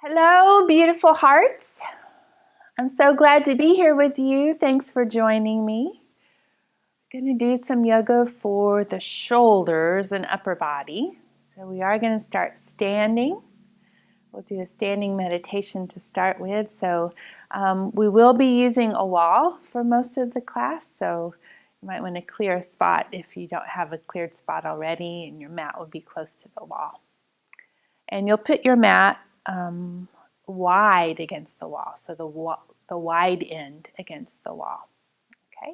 Hello, beautiful hearts. I'm so glad to be here with you. Thanks for joining me. I'm going to do some yoga for the shoulders and upper body. So we are going to start standing. We'll do a standing meditation to start with. So we will be using a wall for most of the class. So you might want to clear a spot if you don't have a cleared spot already and your mat will be close to the wall. And you'll put your mat wide against the wall, so the wide end against the wall. Okay?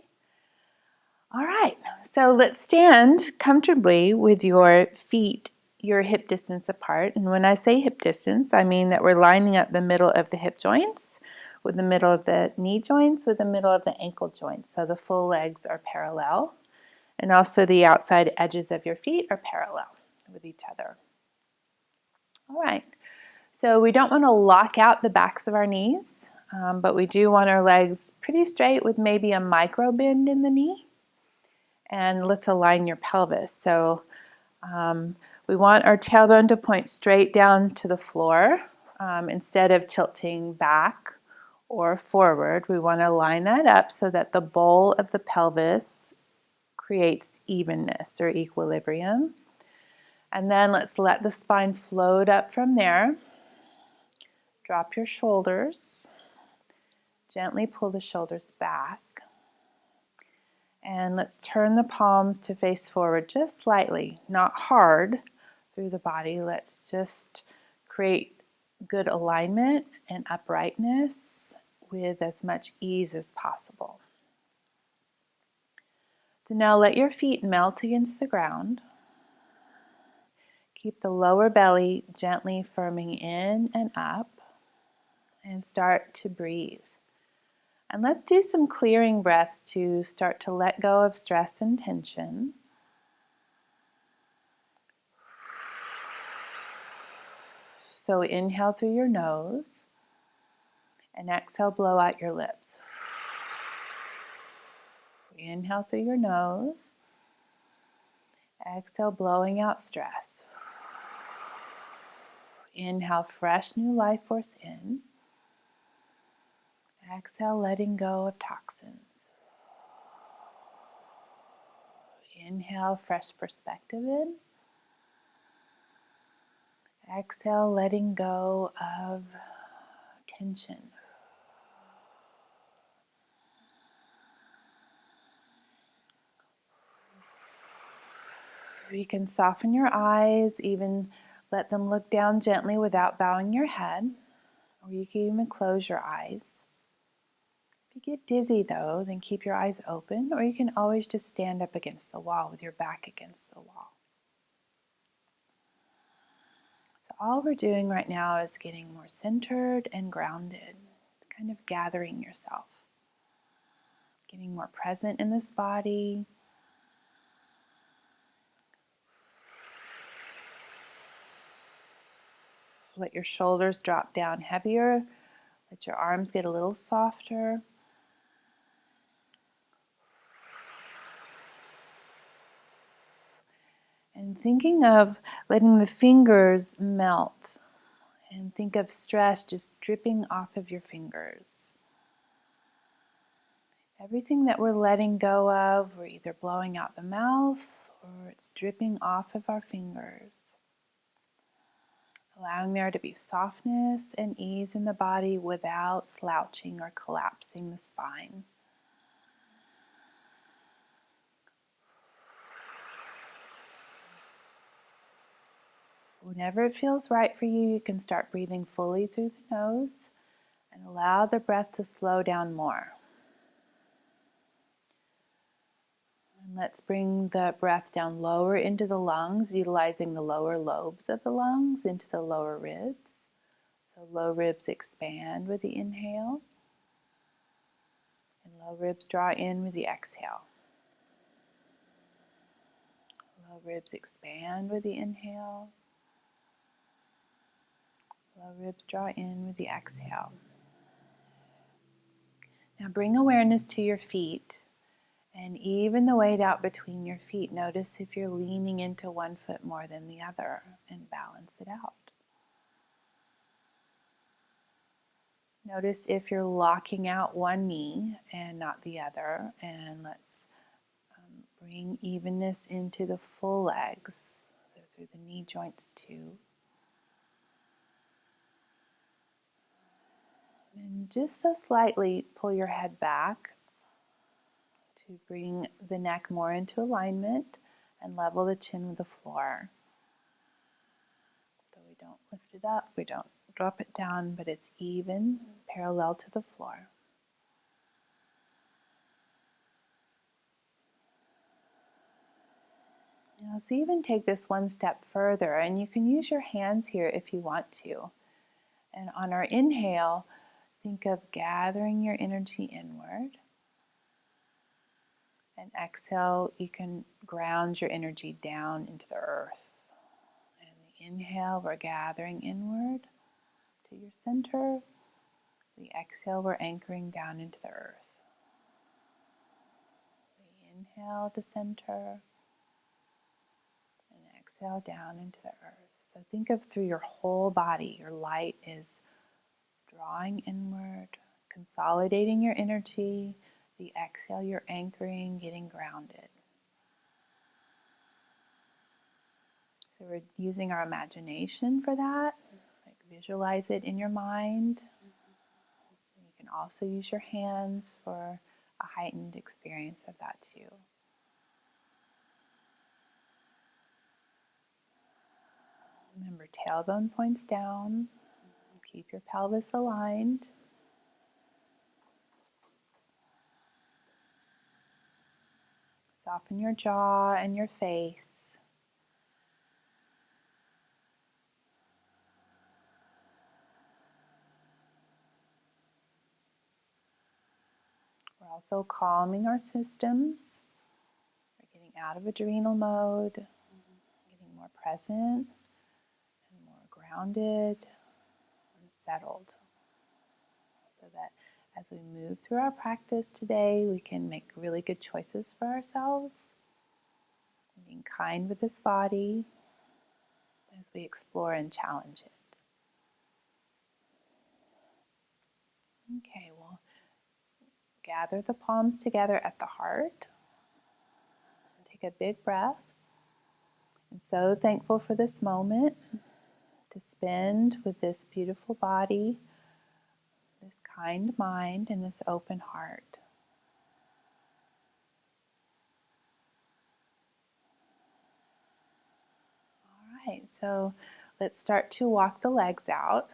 All right, so let's stand comfortably with your feet, your hip distance apart. And when I say hip distance, I mean that we're lining up the middle of the hip joints with the middle of the knee joints with the middle of the ankle joints. So the full legs are parallel. And also the outside edges of your feet are parallel with each other. All right. So we don't want to lock out the backs of our knees, but we do want our legs pretty straight with maybe a micro bend in the knee. And let's align your pelvis. So we want our tailbone to point straight down to the floor instead of tilting back or forward. We want to line that up so that the bowl of the pelvis creates evenness or equilibrium. And then let's let the spine float up from there. Drop your shoulders, gently pull the shoulders back, and let's turn the palms to face forward just slightly, not hard through the body. Let's just create good alignment and uprightness with as much ease as possible. So now let your feet melt against the ground. Keep the lower belly gently firming in and up, and start to breathe. And let's do some clearing breaths to start to let go of stress and tension. So inhale through your nose and exhale, blow out your lips. Inhale through your nose. Exhale, blowing out stress. Inhale, fresh new life force in. Exhale, letting go of toxins. Inhale, fresh perspective in. Exhale, letting go of tension. You can soften your eyes, even let them look down gently without bowing your head, or you can even close your eyes. If you get dizzy though, then keep your eyes open, or you can always just stand up against the wall with your back against the wall. So all we're doing right now is getting more centered and grounded, kind of gathering yourself, getting more present in this body. Let your shoulders drop down heavier. Let your arms get a little softer. And thinking of letting the fingers melt. And think of stress just dripping off of your fingers. Everything that we're letting go of, we're either blowing out the mouth or it's dripping off of our fingers. Allowing there to be softness and ease in the body without slouching or collapsing the spine. Whenever it feels right for you, you can start breathing fully through the nose and allow the breath to slow down more. And let's bring the breath down lower into the lungs, utilizing the lower lobes of the lungs into the lower ribs. So low ribs expand with the inhale, and low ribs draw in with the exhale. Low ribs expand with the inhale. Low ribs draw in with the exhale. Now bring awareness to your feet and even the weight out between your feet. Notice if you're leaning into one foot more than the other and balance it out. Notice if you're locking out one knee and not the other, and let's bring evenness into the full legs, so through the knee joints too. And just so slightly pull your head back to bring the neck more into alignment and level the chin with the floor. So we don't lift it up, we don't drop it down, but it's even, parallel to the floor. Now, let's even take this one step further, and you can use your hands here if you want to. And on our inhale, think of gathering your energy inward. And exhale, you can ground your energy down into the earth. And the inhale, we're gathering inward to your center. The exhale, we're anchoring down into the earth. The inhale to center. And exhale down into the earth. So think of through your whole body, your light is drawing inward, consolidating your energy. The exhale, you're anchoring, getting grounded. So we're using our imagination for that. Like visualize it in your mind. You can also use your hands for a heightened experience of that too. Remember, tailbone points down. Keep your pelvis aligned. Soften your jaw and your face. We're also calming our systems. We're getting out of adrenal mode, getting more present and more grounded and settled. So that as we move through our practice today, we can make really good choices for ourselves, being kind with this body as we explore and challenge it. Okay, we'll gather the palms together at the heart. Take a big breath. I'm so thankful for this moment to spend with this beautiful body, this kind mind, and this open heart. All right, so let's start to walk the legs out.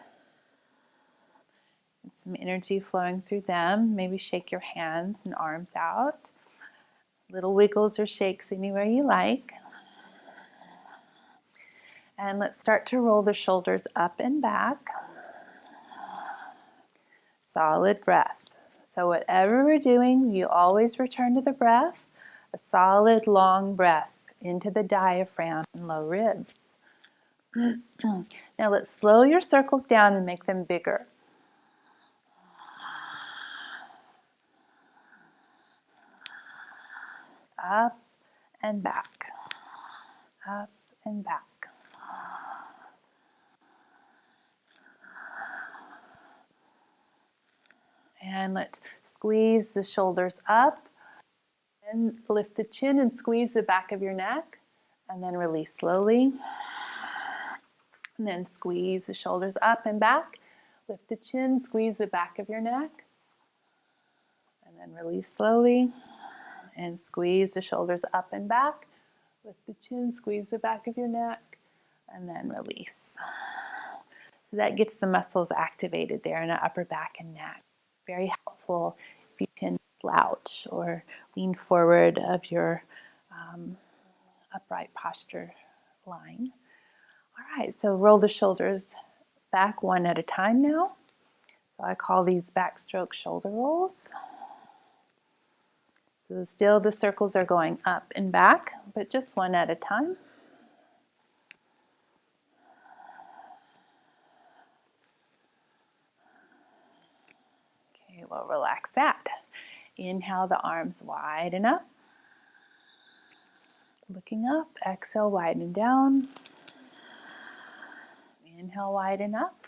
And some energy flowing through them. Maybe shake your hands and arms out. Little wiggles or shakes anywhere you like. And let's start to roll the shoulders up and back. Solid breath. So whatever we're doing, you always return to the breath. A solid, long breath into the diaphragm and low ribs. Now let's slow your circles down and make them bigger. Up and back. Up and back. And let's squeeze the shoulders up and lift the chin and squeeze the back of your neck, and then release slowly. And then squeeze the shoulders up and back, lift the chin, squeeze the back of your neck, and then release slowly. And squeeze the shoulders up and back, lift the chin, squeeze the back of your neck, and then release. So that gets the muscles activated there in the upper back and neck. Very helpful if you can slouch or lean forward of your upright posture line. All right, so roll the shoulders back one at a time now. So I call these backstroke shoulder rolls. So still the circles are going up and back, but just one at a time. Okay, well, relax that. Inhale, the arms widen up. Looking up, exhale, widen down. Inhale, widen up.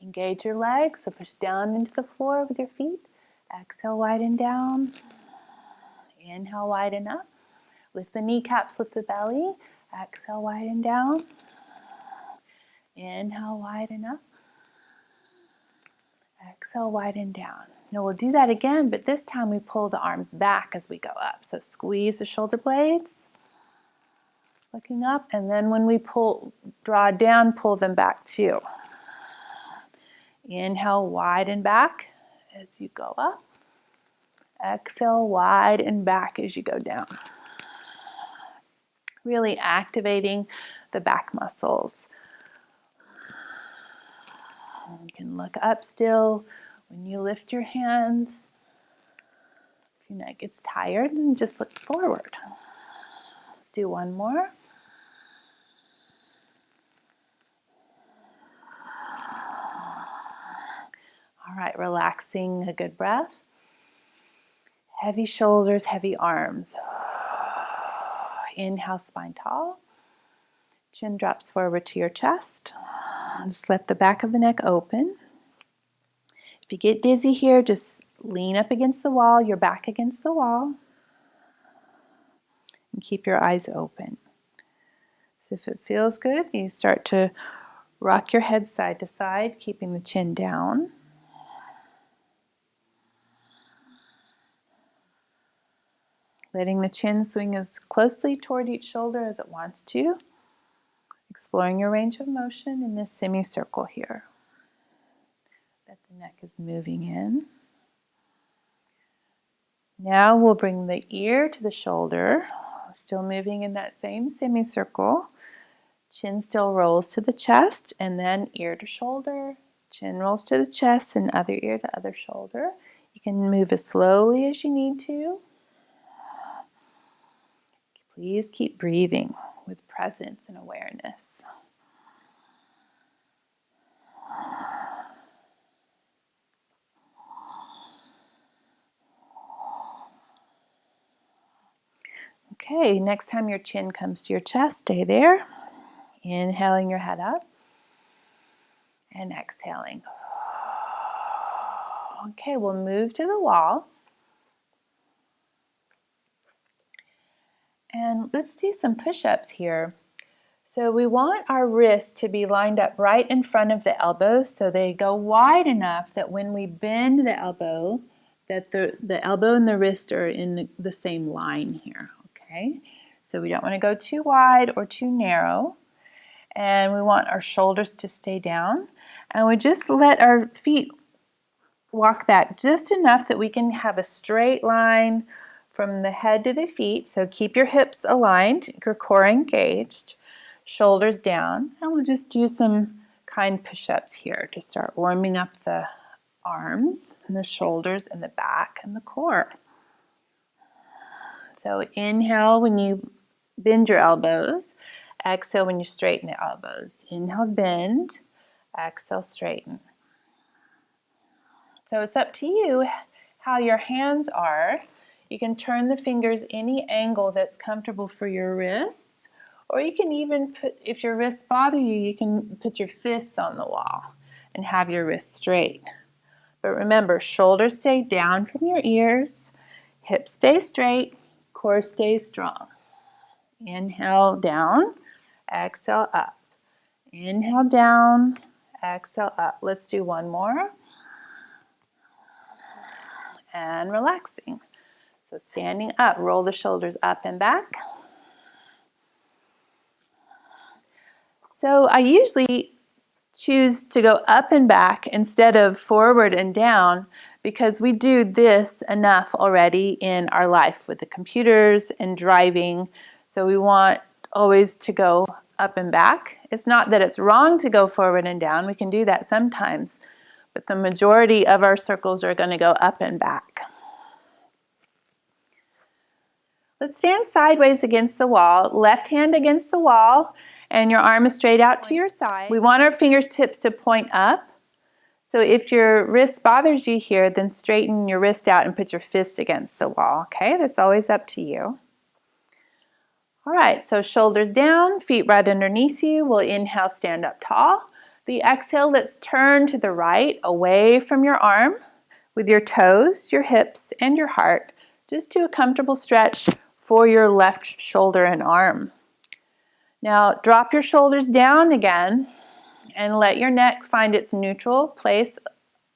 Engage your legs, so push down into the floor with your feet. Exhale, widen down. Inhale, widen up. Lift the kneecaps, lift the belly. Exhale, widen down. Inhale, widen up. Exhale, widen down. Now we'll do that again, but this time we pull the arms back as we go up. So squeeze the shoulder blades, looking up, and then when we draw down, pull them back too. Inhale, widen back as you go up. Exhale, widen back as you go down. Really activating the back muscles. You can look up still. When you lift your hands, if your neck gets tired, then just look forward. Let's do one more. All right, relaxing, a good breath. Heavy shoulders, heavy arms. Inhale, spine tall. Chin drops forward to your chest. Just let the back of the neck open. If you get dizzy here, just lean up against the wall, your back against the wall, and keep your eyes open. So if it feels good, you start to rock your head side to side, keeping the chin down. Letting the chin swing as closely toward each shoulder as it wants to. Exploring your range of motion in this semicircle here. That the neck is moving in. Now we'll bring the ear to the shoulder, still moving in that same semicircle. Chin still rolls to the chest, and then ear to shoulder. Chin rolls to the chest, and other ear to other shoulder. You can move as slowly as you need to. Please keep breathing with presence and awareness. Okay, next time your chin comes to your chest, stay there. Inhaling your head up and exhaling. Okay, we'll move to the wall. And let's do some push-ups here. So we want our wrists to be lined up right in front of the elbows so they go wide enough that when we bend the elbow, that the elbow and the wrist are in the same line here, okay? So we don't want to go too wide or too narrow. And we want our shoulders to stay down. And we just let our feet walk back just enough that we can have a straight line from the head to the feet. So keep your hips aligned, your core engaged, shoulders down. And we'll just do some kind push-ups here to start warming up the arms and the shoulders and the back and the core. So inhale when you bend your elbows. Exhale when you straighten the elbows. Inhale, bend. Exhale, straighten. So it's up to you how your hands are. You can turn the fingers any angle that's comfortable for your wrists. Or you can even put, if your wrists bother you, you can put your fists on the wall and have your wrists straight. But remember, shoulders stay down from your ears, hips stay straight, core stays strong. Inhale down, exhale up. Inhale down, exhale up. Let's do one more. And relaxing. So standing up, roll the shoulders up and back. So I usually choose to go up and back instead of forward and down because we do this enough already in our life with the computers and driving. So we want always to go up and back. It's not that it's wrong to go forward and down. We can do that sometimes. But the majority of our circles are going to go up and back. Let's stand sideways against the wall, left hand against the wall, and your arm is straight out to your side. We want our fingertips to point up. So if your wrist bothers you here, then straighten your wrist out and put your fist against the wall, okay? That's always up to you. All right, so shoulders down, feet right underneath you. We'll inhale, stand up tall. The exhale, let's turn to the right, away from your arm, with your toes, your hips, and your heart. Just do a comfortable stretch for your left shoulder and arm. Now drop your shoulders down again and let your neck find its neutral place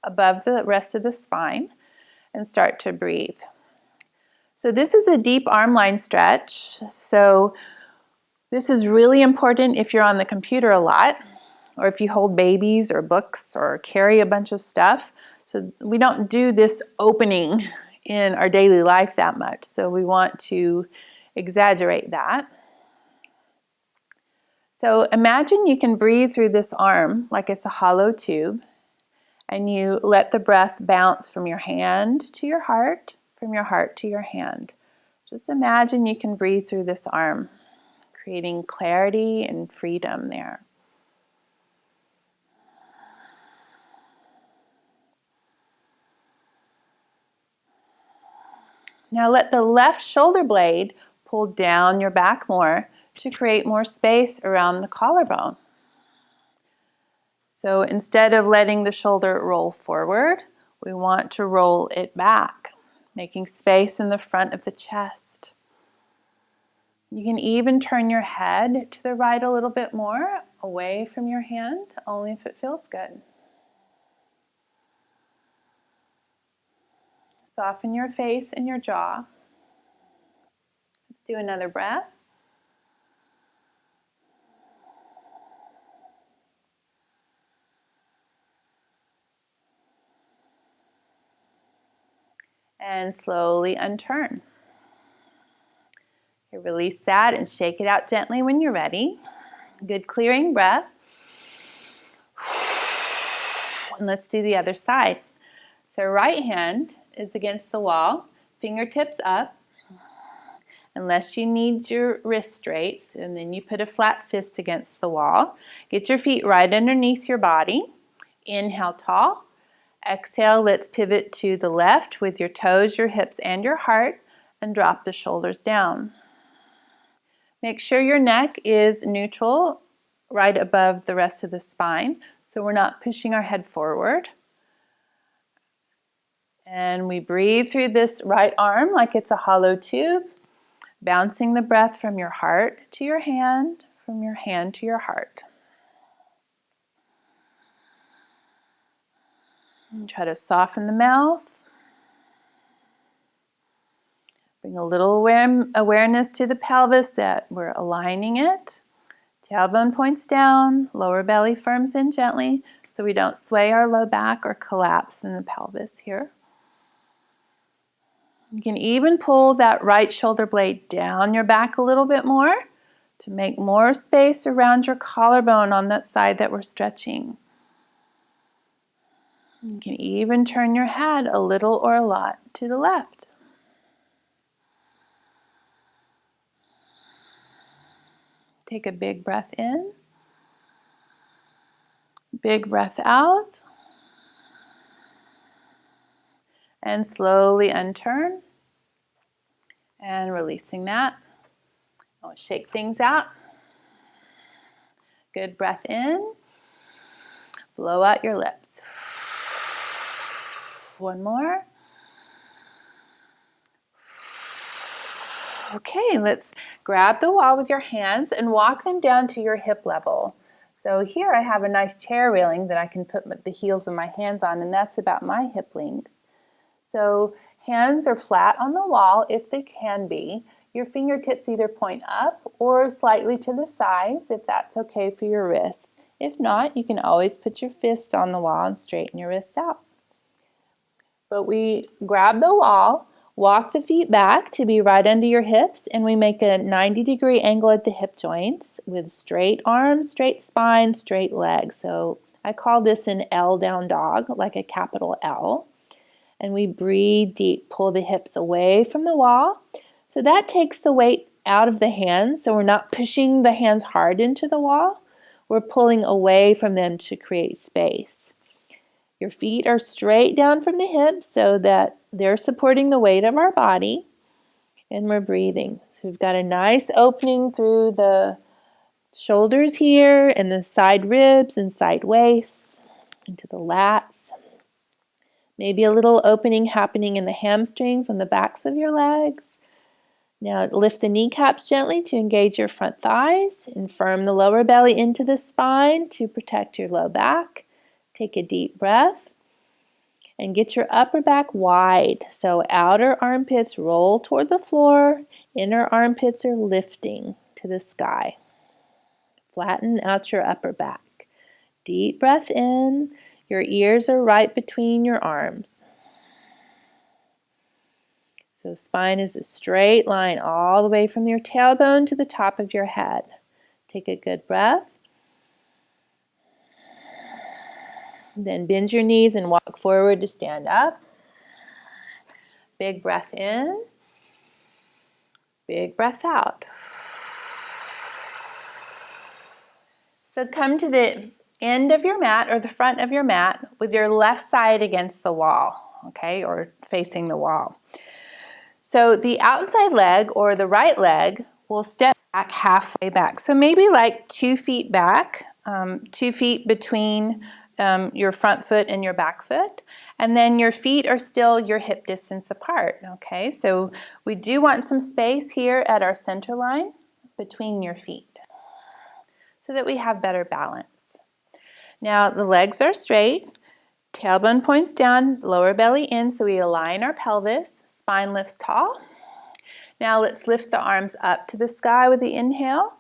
above the rest of the spine and start to breathe. So this is a deep arm line stretch. So this is really important if you're on the computer a lot, or if you hold babies or books or carry a bunch of stuff. So we don't do this opening in our daily life that much. So we want to exaggerate that. So imagine you can breathe through this arm like it's a hollow tube, and you let the breath bounce from your hand to your heart, from your heart to your hand. Just imagine you can breathe through this arm, creating clarity and freedom there. Now let the left shoulder blade pull down your back more to create more space around the collarbone. So instead of letting the shoulder roll forward, we want to roll it back, making space in the front of the chest. You can even turn your head to the right a little bit more, away from your hand, only if it feels good. Soften your face and your jaw. Let's do another breath. And slowly unturn. You release that and shake it out gently when you're ready. Good clearing breath. And let's do the other side. So right hand is against the wall, fingertips up, unless you need your wrist straight, and then you put a flat fist against the wall. Get your feet right underneath your body. Inhale tall. Exhale, let's pivot to the left with your toes, your hips, and your heart, and drop the shoulders down. Make sure your neck is neutral right above the rest of the spine, so we're not pushing our head forward. And we breathe through this right arm like it's a hollow tube, bouncing the breath from your heart to your hand, from your hand to your heart. And try to soften the mouth. Bring a little awareness to the pelvis that we're aligning it. Tailbone points down, lower belly firms in gently so we don't sway our low back or collapse in the pelvis here. You can even pull that right shoulder blade down your back a little bit more to make more space around your collarbone on that side that we're stretching. You can even turn your head a little or a lot to the left. Take a big breath in, big breath out, and slowly unturn and releasing that. I'll shake things out. Good breath in, blow out your lips. One more. Okay, let's grab the wall with your hands and walk them down to your hip level. So here I have a nice chair railing that I can put the heels of my hands on, and that's about my hip length. So hands are flat on the wall if they can be. Your fingertips either point up or slightly to the sides if that's okay for your wrist. If not, you can always put your fist on the wall and straighten your wrist out. But we grab the wall, walk the feet back to be right under your hips, and we make a 90-degree angle at the hip joints with straight arms, straight spine, straight legs. So I call this an L down dog, like a capital L. And we breathe deep, pull the hips away from the wall. So that takes the weight out of the hands, so we're not pushing the hands hard into the wall. We're pulling away from them to create space. Your feet are straight down from the hips so that they're supporting the weight of our body, and we're breathing. So we've got a nice opening through the Shoulders here, and the side ribs and side waists, into the lats. Maybe a little opening happening in the hamstrings on the backs of your legs. Now lift the kneecaps gently to engage your front thighs and firm the lower belly into the spine to protect your low back. Take a deep breath and get your upper back wide. So outer armpits roll toward the floor, inner armpits are lifting to the sky. Flatten out your upper back. Deep breath in. Your ears are right between your arms. So spine is a straight line all the way from your tailbone to the top of your head. Take a good breath. Then bend your knees and walk forward to stand up. Big breath in. Big breath out. So come to the end of your mat or the front of your mat with your left side against the wall, okay, or facing the wall. So the outside leg or the right leg will step back halfway back. So maybe like 2 feet back, 2 feet between your front foot and your back foot. And then your feet are still your hip distance apart, okay? So we do want some space here at our center line between your feet so that we have better balance. Now the legs are straight, tailbone points down, lower belly in, so we align our pelvis. Spine lifts tall. Now let's lift the arms up to the sky with the inhale.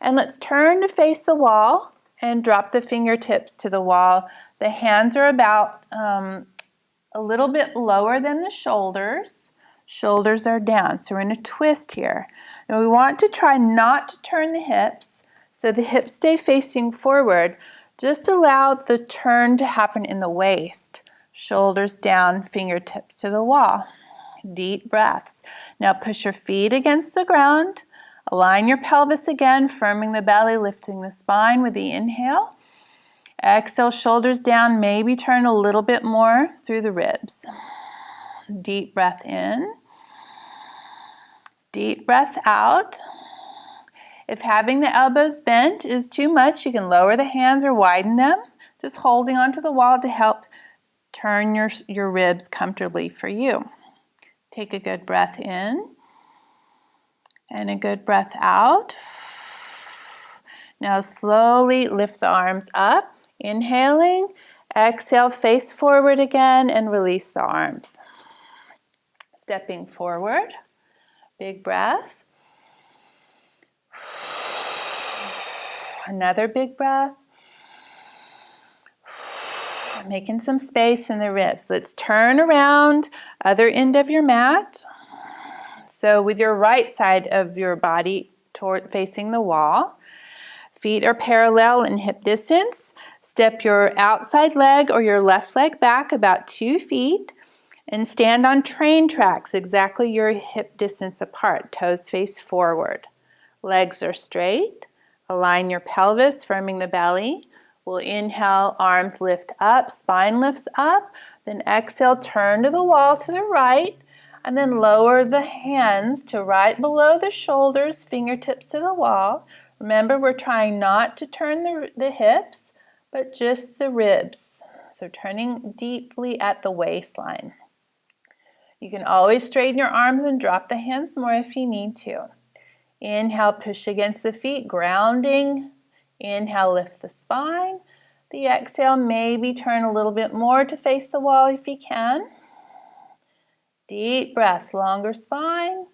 And let's turn to face the wall and drop the fingertips to the wall. The hands are about a little bit lower than the shoulders. Shoulders are down, so we're in a twist here. Now we want to try not to turn the hips, so the hips stay facing forward. Just allow the turn to happen in the waist. Shoulders down, fingertips to the wall. Deep breaths. Now push your feet against the ground. Align your pelvis again, firming the belly, lifting the spine with the inhale. Exhale, shoulders down, maybe turn a little bit more through the ribs. Deep breath in. Deep breath out. If having the elbows bent is too much, you can lower the hands or widen them, just holding onto the wall to help turn your ribs comfortably for you. Take a good breath in and a good breath out. Now slowly lift the arms up, inhaling, exhale, face forward again and release the arms. Stepping forward, big breath. Another big breath. Making some space in the ribs. Let's turn around, other end of your mat. So with your right side of your body facing the wall, feet are parallel in hip distance. Step your outside leg or your left leg back about 2 feet and stand on train tracks exactly your hip distance apart. Toes face forward. Legs are straight. Align your pelvis, firming the belly. We'll inhale, arms lift up, spine lifts up. Then exhale, turn to the wall to the right. And then lower the hands to right below the shoulders, fingertips to the wall. Remember, we're trying not to turn the hips, but just the ribs. So turning deeply at the waistline. You can always straighten your arms and drop the hands more if you need to. Inhale, push against the feet, grounding. Inhale, lift the spine. The exhale, maybe turn a little bit more to face the wall if you can. Deep breaths, longer spine.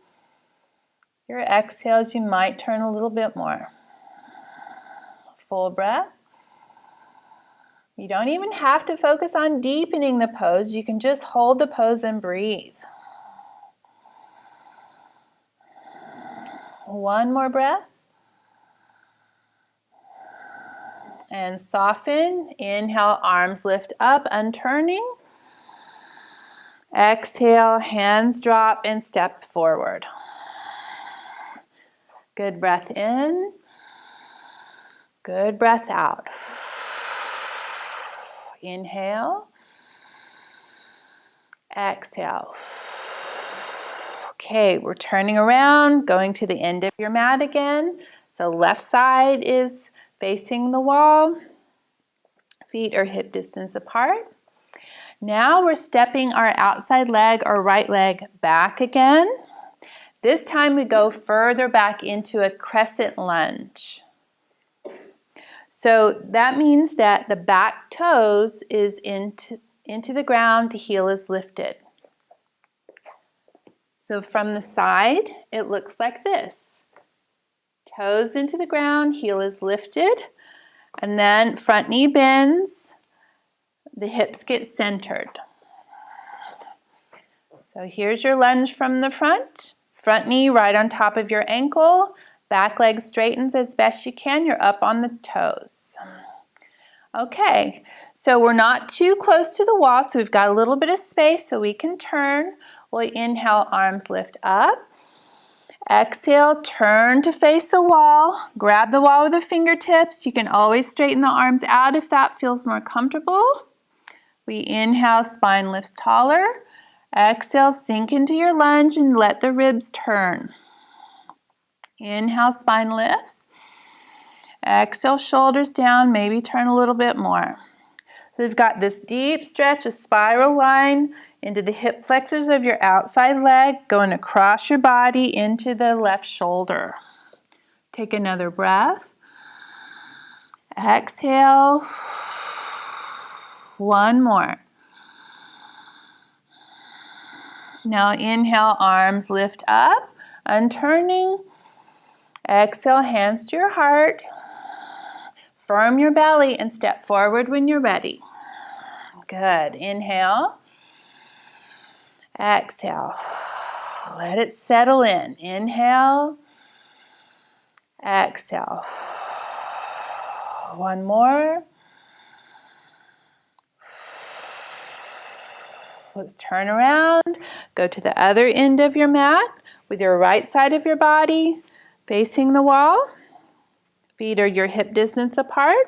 Your exhales, you might turn a little bit more. Full breath. You don't even have to focus on deepening the pose. You can just hold the pose and breathe. One more breath. And soften. Inhale, arms lift up, unturning. Exhale, hands drop and step forward. Good breath in. Good breath out. Inhale. Exhale. Okay, we're turning around, going to the end of your mat again. So left side is facing the wall. Feet are hip distance apart. Now we're stepping our outside leg or right leg back again. This time we go further back into a crescent lunge. So that means that the back toes is into the ground, the heel is lifted. So from the side, it looks like this. Toes into the ground, heel is lifted, and then front knee bends, the hips get centered. So here's your lunge from the front. Front knee right on top of your ankle. Back leg straightens as best you can. You're up on the toes. Okay, so we're not too close to the wall, so we've got a little bit of space so we can turn. We'll inhale, arms lift up. Exhale, turn to face the wall. Grab the wall with the fingertips. You can always straighten the arms out if that feels more comfortable. We inhale, spine lifts taller. Exhale, sink into your lunge and let the ribs turn. Inhale, spine lifts. Exhale, shoulders down, maybe turn a little bit more. So we've got this deep stretch, a spiral line into the hip flexors of your outside leg, going across your body into the left shoulder. Take another breath. Exhale. One more. Now inhale, arms lift up, unturning. Exhale, hands to your heart. Firm your belly and step forward when you're ready. Good. Inhale. Exhale. Let it settle in. Inhale. Exhale. One more. Let's turn around. Go to the other end of your mat with your right side of your body facing the wall. Feet are your hip distance apart.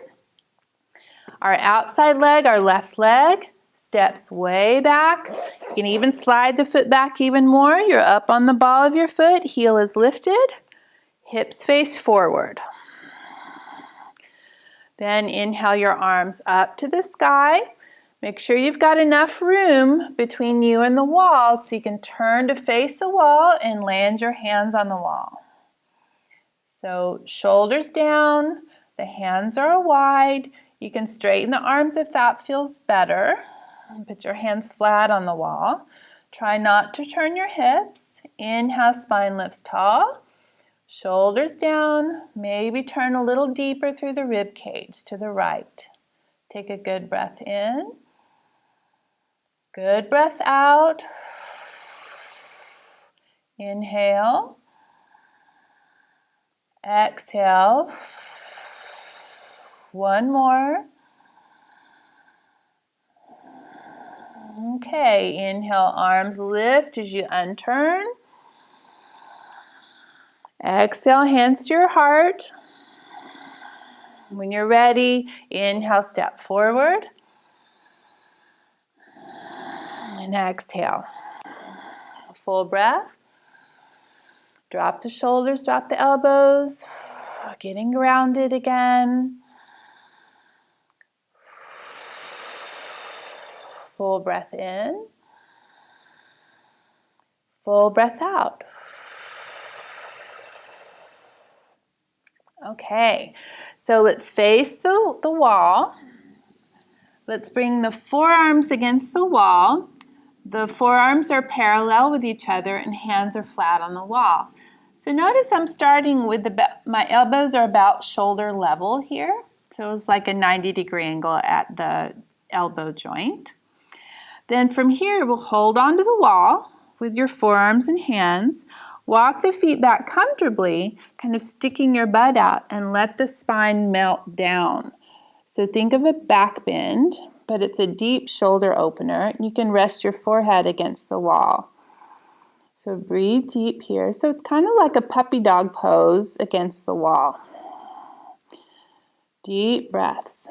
Our outside leg, our left leg, steps way back. You can even slide the foot back even more. You're up on the ball of your foot. Heel is lifted. Hips face forward. Then inhale your arms up to the sky. Make sure you've got enough room between you and the wall so you can turn to face the wall and land your hands on the wall. So shoulders down, the hands are wide. You can straighten the arms if that feels better. Put your hands flat on the wall. Try not to turn your hips. Inhale, spine lifts tall. Shoulders down. Maybe turn a little deeper through the rib cage to the right. Take a good breath in. Good breath out. Inhale. Exhale. One more. Okay, inhale, arms lift as you unturn. Exhale, hands to your heart. When you're ready, inhale, step forward. And exhale. Full breath. Drop the shoulders, drop the elbows. Getting grounded again. Full breath in. Full breath out. Okay, so let's face the wall. Let's bring the forearms against the wall. The forearms are parallel with each other and hands are flat on the wall. So notice I'm starting with my elbows are about shoulder level here. So it's like a 90-degree angle at the elbow joint. Then from here, we'll hold onto the wall with your forearms and hands. Walk the feet back comfortably, kind of sticking your butt out, and let the spine melt down. So think of a back bend, but it's a deep shoulder opener. You can rest your forehead against the wall. So breathe deep here. So it's kind of like a puppy dog pose against the wall. Deep breaths.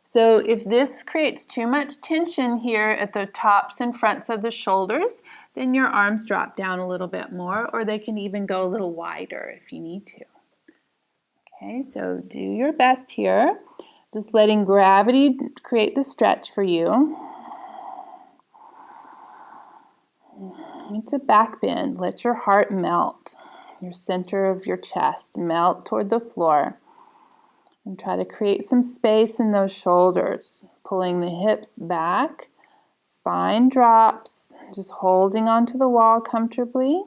So if this creates too much tension here at the tops and fronts of the shoulders, then your arms drop down a little bit more, or they can even go a little wider if you need to. Okay, so do your best here. Just letting gravity create the stretch for you. It's a back bend. Let your heart melt. Your center of your chest melt toward the floor. And try to create some space in those shoulders. Pulling the hips back. Spine drops. Just holding onto the wall comfortably.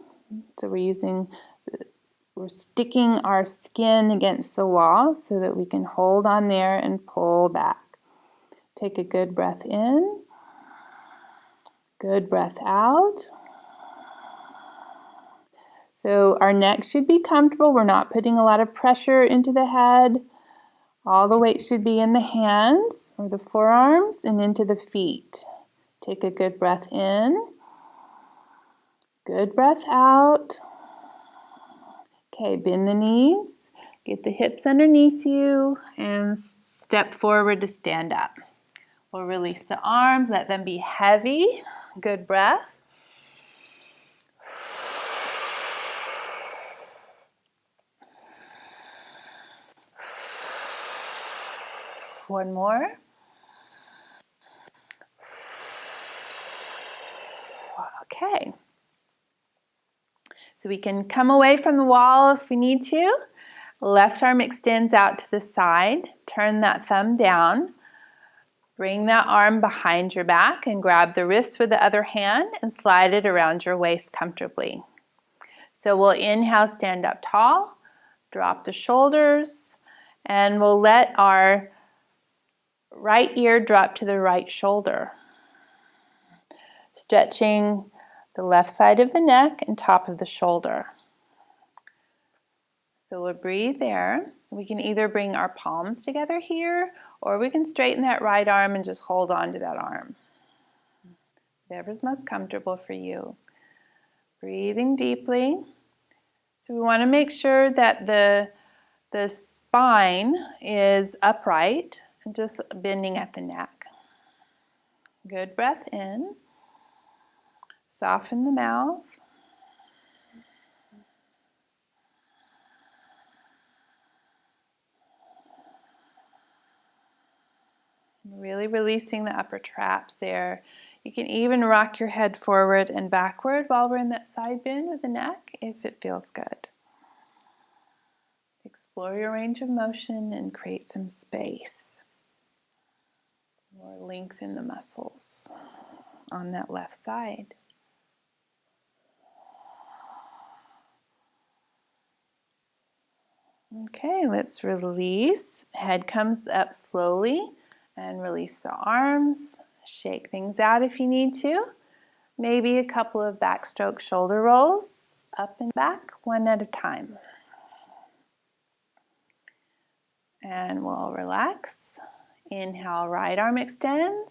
So we're sticking our skin against the wall so that we can hold on there and pull back. Take a good breath in. Good breath out. So our neck should be comfortable. We're not putting a lot of pressure into the head. All the weight should be in the hands or the forearms and into the feet. Take a good breath in. Good breath out. Okay, bend the knees. Get the hips underneath you and step forward to stand up. We'll release the arms, let them be heavy. Good breath. One more. Okay. So we can come away from the wall if we need to. Left arm extends out to the side. Turn that thumb down. Bring that arm behind your back and grab the wrist with the other hand and slide it around your waist comfortably. So we'll inhale, stand up tall, drop the shoulders, and we'll let our right ear drop to the right shoulder. Stretching the left side of the neck and top of the shoulder. So we'll breathe there. We can either bring our palms together here, or we can straighten that right arm and just hold on to that arm. Whatever's most comfortable for you. Breathing deeply. So we want to make sure that the spine is upright and just bending at the neck. Good breath in. Soften the mouth. Really releasing the upper traps there. You can even rock your head forward and backward while we're in that side bend of the neck if it feels good. Explore your range of motion and create some space. Or lengthen the muscles on that left side. Okay, let's release. Head comes up slowly and release the arms. Shake things out if you need to. Maybe a couple of backstroke shoulder rolls, up and back, one at a time. And we'll relax. Inhale, right arm extends.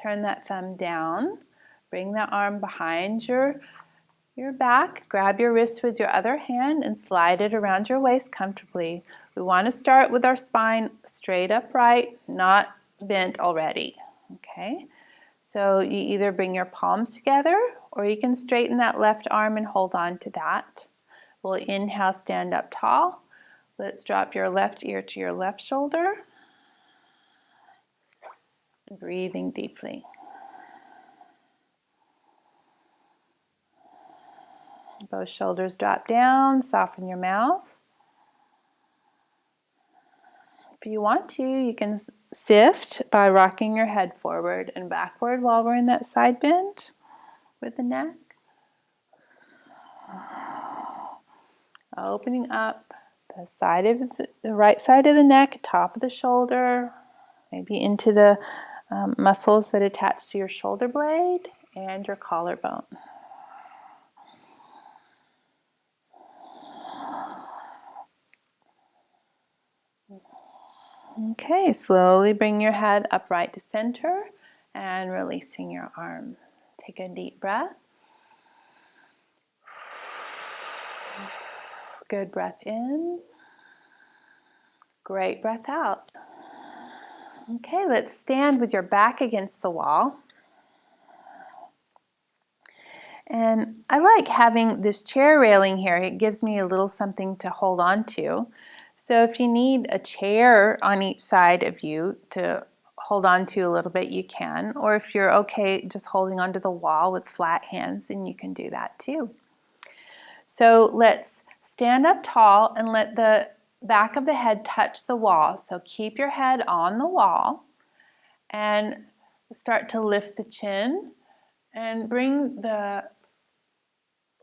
Turn that thumb down. Bring that arm behind your back. Grab your wrist with your other hand and slide it around your waist comfortably. We want to start with our spine straight upright, not bent already. Okay? So you either bring your palms together or you can straighten that left arm and hold on to that. We'll inhale, stand up tall. Let's drop your left ear to your left shoulder. Breathing deeply. Both shoulders drop down, soften your mouth. If you want to, you can shift by rocking your head forward and backward while we're in that side bend with the neck. Opening up the side of the right side of the neck, top of the shoulder, maybe into the muscles that attach to your shoulder blade and your collarbone. Okay, slowly bring your head upright to center and releasing your arm. Take a deep breath. Good breath in. Great breath out. Okay, let's stand with your back against the wall. And I like having this chair railing here. It gives me a little something to hold on to. So if you need a chair on each side of you to hold on to a little bit, you can. Or if you're okay just holding onto the wall with flat hands, then you can do that too. So let's stand up tall and let the back of the head touch the wall. So keep your head on the wall and start to lift the chin and bring the,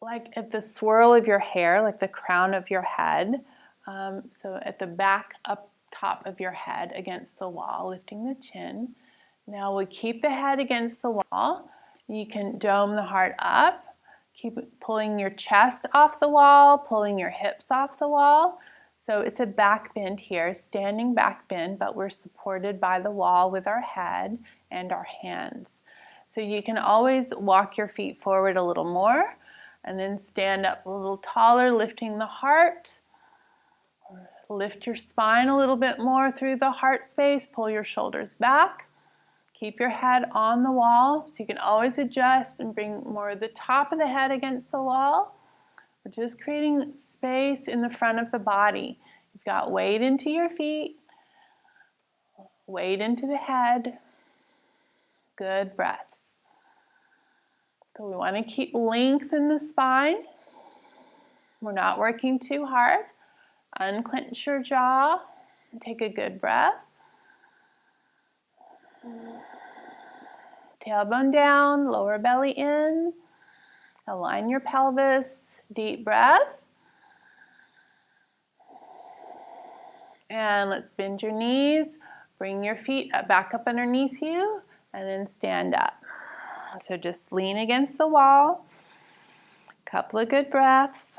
like at the swirl of your hair, like the crown of your head. So at the back up top of your head against the wall, lifting the chin. Now we keep the head against the wall. You can dome the heart up. Keep pulling your chest off the wall, pulling your hips off the wall. So it's a back bend here, standing back bend, but we're supported by the wall with our head and our hands. So you can always walk your feet forward a little more and then stand up a little taller, lifting the heart. Lift your spine a little bit more through the heart space, pull your shoulders back. Keep your head on the wall, so you can always adjust and bring more of the top of the head against the wall. We're just creating space in the front of the body. You've got weight into your feet, weight into the head. Good breaths. So we want to keep length in the spine. We're not working too hard. Unclench your jaw. Take a good breath. Tailbone down, lower belly in. Align your pelvis. Deep breath. And let's bend your knees. Bring your feet back up underneath you and then stand up. So just lean against the wall. Couple of good breaths.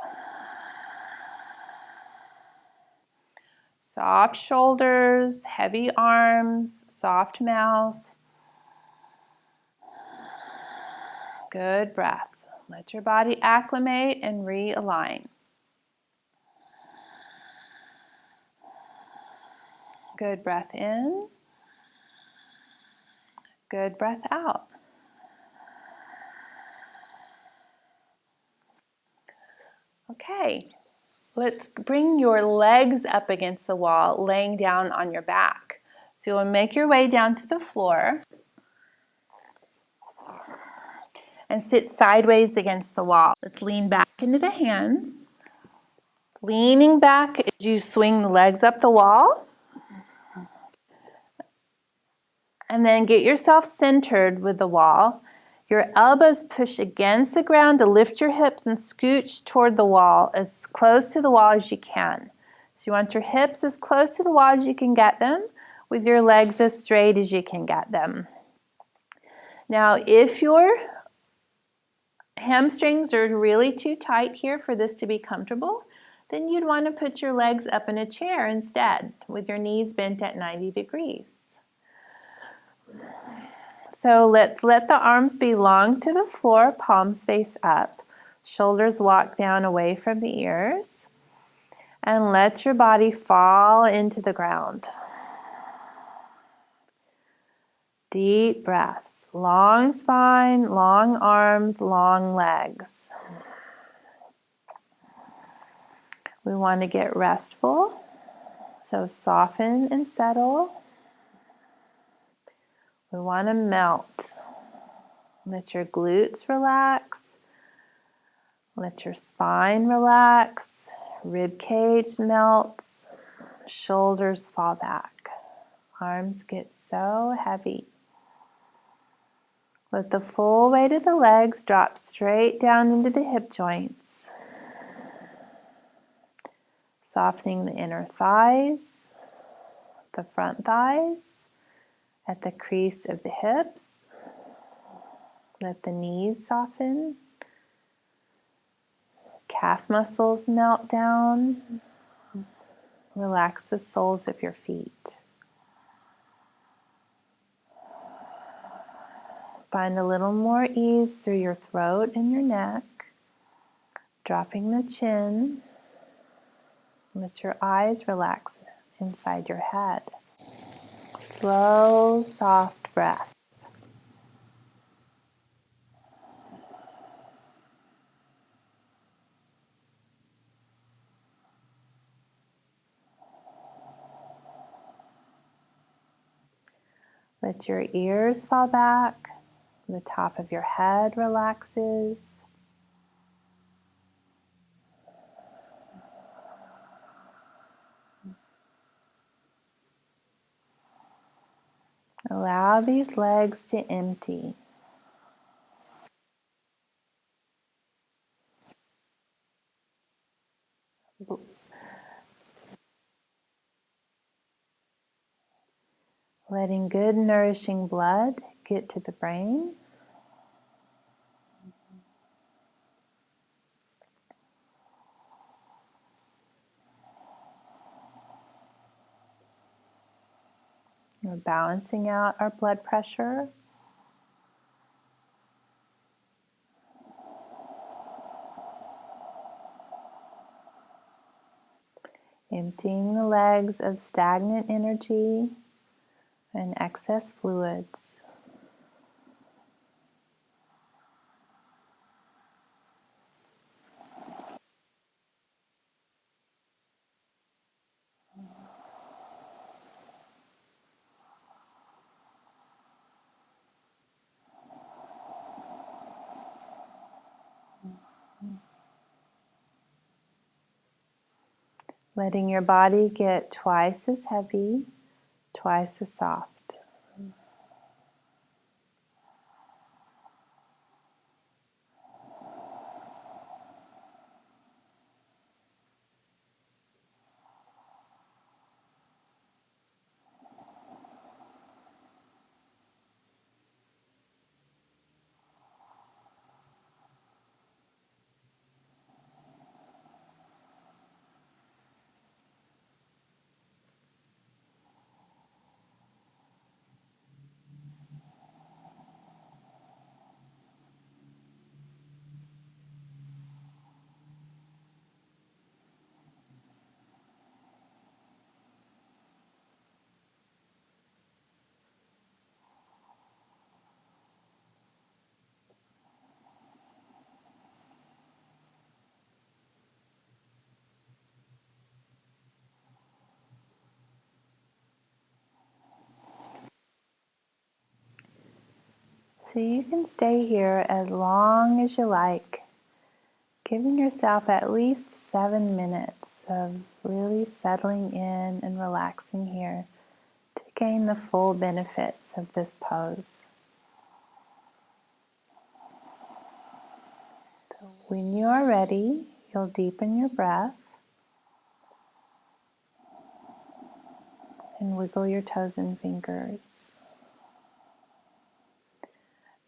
Soft shoulders, heavy arms, soft mouth. Good breath. Let your body acclimate and realign. Good breath in. Good breath out. Okay, let's bring your legs up against the wall, laying down on your back. So you'll make your way down to the floor and sit sideways against the wall. Let's lean back into the hands. Leaning back as you swing the legs up the wall. And then get yourself centered with the wall. Your elbows push against the ground to lift your hips and scooch toward the wall, as close to the wall as you can. So you want your hips as close to the wall as you can get them, with your legs as straight as you can get them. Now, if your hamstrings are really too tight here for this to be comfortable, then you'd want to put your legs up in a chair instead, with your knees bent at 90 degrees. So let's let the arms be long to the floor, palms face up. Shoulders walk down away from the ears. And let your body fall into the ground. Deep breaths. Long spine, long arms, long legs. We want to get restful. So soften and settle. We want to melt. Let your glutes relax. Let your spine relax. Rib cage melts. Shoulders fall back. Arms get so heavy. Let the full weight of the legs drop straight down into the hip joints. Softening the inner thighs, the front thighs, at the crease of the hips. Let the knees soften. Calf muscles melt down. Relax the soles of your feet. Find a little more ease through your throat and your neck. Dropping the chin. Let your eyes relax inside your head. Slow, soft breath. Let your ears fall back. The top of your head relaxes. Allow these legs to empty. Letting good nourishing blood get to the brain. We're balancing out our blood pressure. Emptying the legs of stagnant energy and excess fluids. Letting your body get twice as heavy, twice as soft. So you can stay here as long as you like, giving yourself at least 7 minutes of really settling in and relaxing here to gain the full benefits of this pose. So when you are ready, you'll deepen your breath and wiggle your toes and fingers.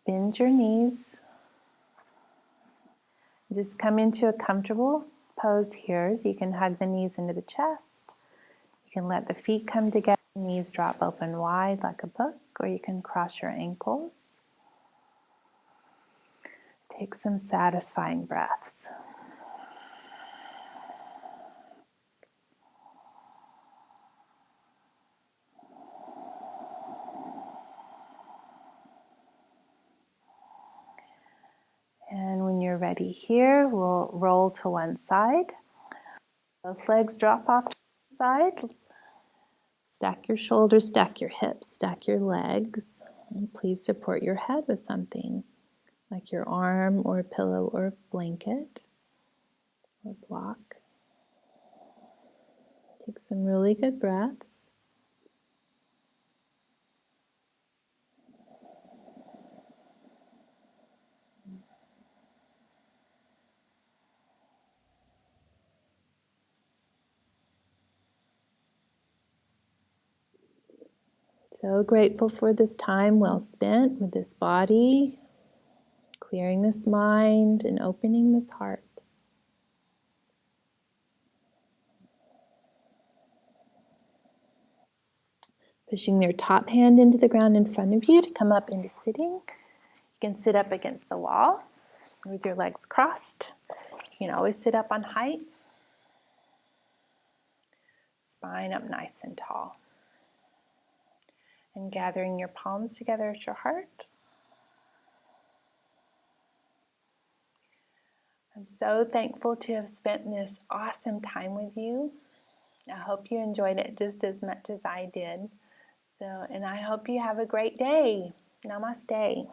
Bend your knees. Just come into a comfortable pose here. So you can hug the knees into the chest. You can let the feet come together, knees drop open wide like a book, or you can cross your ankles. Take some satisfying breaths. And when you're ready here, we'll roll to one side. Both legs drop off to the side. Stack your shoulders, stack your hips, stack your legs. And please support your head with something like your arm or a pillow or a blanket or block. Take some really good breaths. So grateful for this time well spent with this body, clearing this mind and opening this heart. Pushing your top hand into the ground in front of you to come up into sitting. You can sit up against the wall with your legs crossed. You can always sit up on height. Spine up nice and tall. And gathering your palms together at your heart. I'm so thankful to have spent this awesome time with you. I hope you enjoyed it just as much as I did. And I hope you have a great day. Namaste.